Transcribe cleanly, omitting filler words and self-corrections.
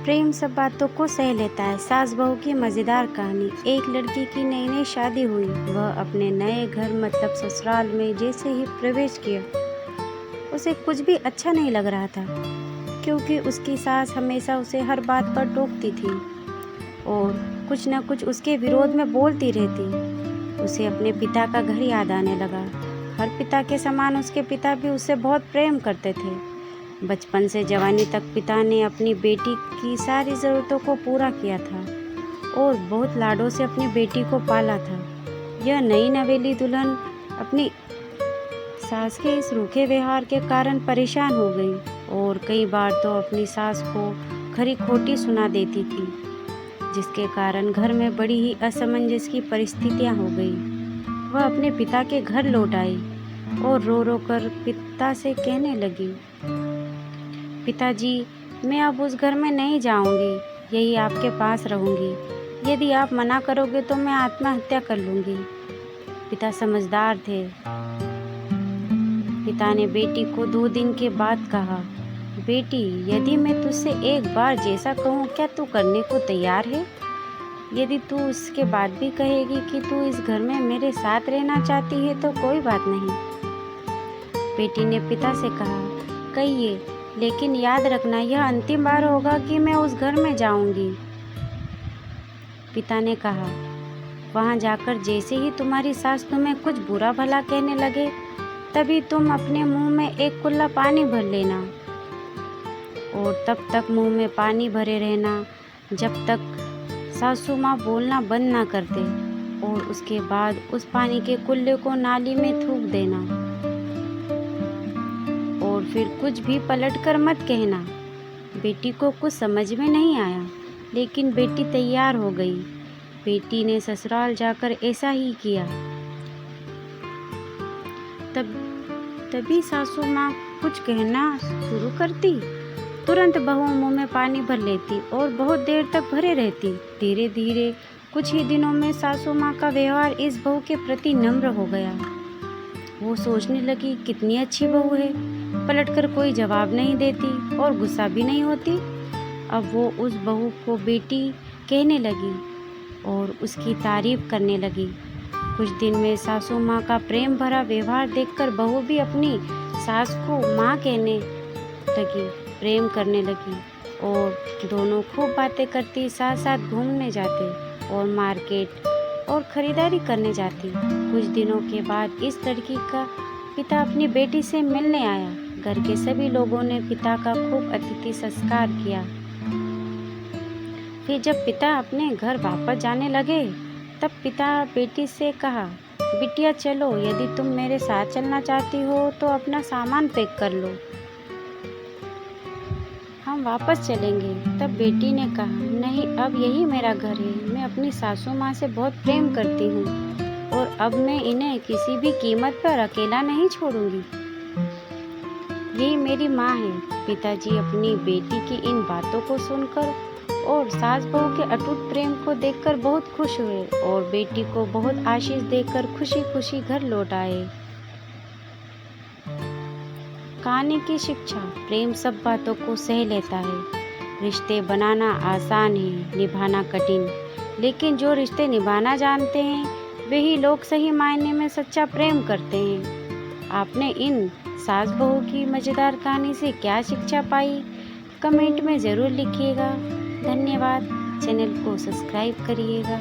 प्रेम सब बातों को सह लेता है। सास बहू की मज़ेदार कहानी। एक लड़की की नई नई शादी हुई। वह अपने नए घर मतलब ससुराल में जैसे ही प्रवेश किया उसे कुछ भी अच्छा नहीं लग रहा था, क्योंकि उसकी सास हमेशा उसे हर बात पर टोकती थी और कुछ न कुछ उसके विरोध में बोलती रहती। उसे अपने पिता का घर याद आने लगा। हर पिता के समान उसके पिता भी उससे बहुत प्रेम करते थे। बचपन से जवानी तक पिता ने अपनी बेटी की सारी ज़रूरतों को पूरा किया था और बहुत लाडों से अपनी बेटी को पाला था। यह नई नवेली दुल्हन अपनी सास के इस रूखे व्यवहार के कारण परेशान हो गई और कई बार तो अपनी सास को खरी खोटी सुना देती थी, जिसके कारण घर में बड़ी ही असमंजस की परिस्थितियां हो गई। वह अपने पिता के घर लौट आई और रो रो कर पिता से कहने लगी, पिताजी, मैं अब उस घर में नहीं जाऊंगी, यही आपके पास रहूंगी। यदि आप मना करोगे तो मैं आत्महत्या कर लूंगी। पिता समझदार थे। पिता ने बेटी को 2 दिन के बाद कहा, बेटी, यदि मैं तुझसे एक बार जैसा कहूँ क्या तू करने को तैयार है? यदि तू उसके बाद भी कहेगी कि तू इस घर में मेरे साथ रहना चाहती है तो कोई बात नहीं। बेटी ने पिता से कहा, कहिए, लेकिन याद रखना यह अंतिम बार होगा कि मैं उस घर में जाऊंगी। पिता ने कहा, वहां जाकर जैसे ही तुम्हारी सास तुम्हें कुछ बुरा भला कहने लगे तभी तुम अपने मुंह में एक कुल्ला पानी भर लेना और तब तक मुंह में पानी भरे रहना जब तक सासू माँ बोलना बंद ना कर दे, और उसके बाद उस पानी के कुल्ले को नाली में थूक देना और फिर कुछ भी पलटकर मत कहना। बेटी को कुछ समझ में नहीं आया, लेकिन बेटी तैयार हो गई। बेटी ने ससुराल जाकर ऐसा ही किया। तभी सासू माँ कुछ कहना शुरू करती, तुरंत बहू मुंह में पानी भर लेती और बहुत देर तक भरे रहती। धीरे धीरे कुछ ही दिनों में सासू माँ का व्यवहार इस बहू के प्रति नम्र हो गया। वो सोचने लगी, कितनी अच्छी बहू है, पलटकर कोई जवाब नहीं देती और गुस्सा भी नहीं होती। अब वो उस बहू को बेटी कहने लगी और उसकी तारीफ करने लगी। कुछ दिन में सासू माँ का प्रेम भरा व्यवहार देखकर बहू भी अपनी सास को माँ कहने लगी, प्रेम करने लगी और दोनों खूब बातें करती, साथ साथ घूमने जाते और मार्केट और ख़रीदारी करने जाती। कुछ दिनों के बाद इस लड़की का पिता अपनी बेटी से मिलने आया। घर के सभी लोगों ने पिता का खूब अतिथि संस्कार किया। फिर जब पिता अपने घर वापस जाने लगे तब पिता बेटी से कहा, बिटिया चलो, यदि तुम मेरे साथ चलना चाहती हो तो अपना सामान पैक कर लो, हम वापस चलेंगे। तब बेटी ने कहा, नहीं, अब यही मेरा घर है। मैं अपनी सासू माँ से बहुत प्रेम करती हूँ और अब मैं इन्हें किसी भी कीमत पर अकेला नहीं छोड़ूंगी। यही मेरी माँ है। पिताजी अपनी बेटी की इन बातों को सुनकर और सास बहू के अटूट प्रेम को देखकर बहुत खुश हुए और बेटी को बहुत आशीष देकर खुशी खुशी घर लौट आए। कहानी की शिक्षा, प्रेम सब बातों को सह लेता है। रिश्ते बनाना आसान है, निभाना कठिन, लेकिन जो रिश्ते निभाना जानते हैं वे ही लोग सही मायने में सच्चा प्रेम करते हैं। आपने इन सास बहू की मज़ेदार कहानी से क्या शिक्षा पाई? कमेंट में ज़रूर लिखिएगा। धन्यवाद। चैनल को सब्सक्राइब करिएगा।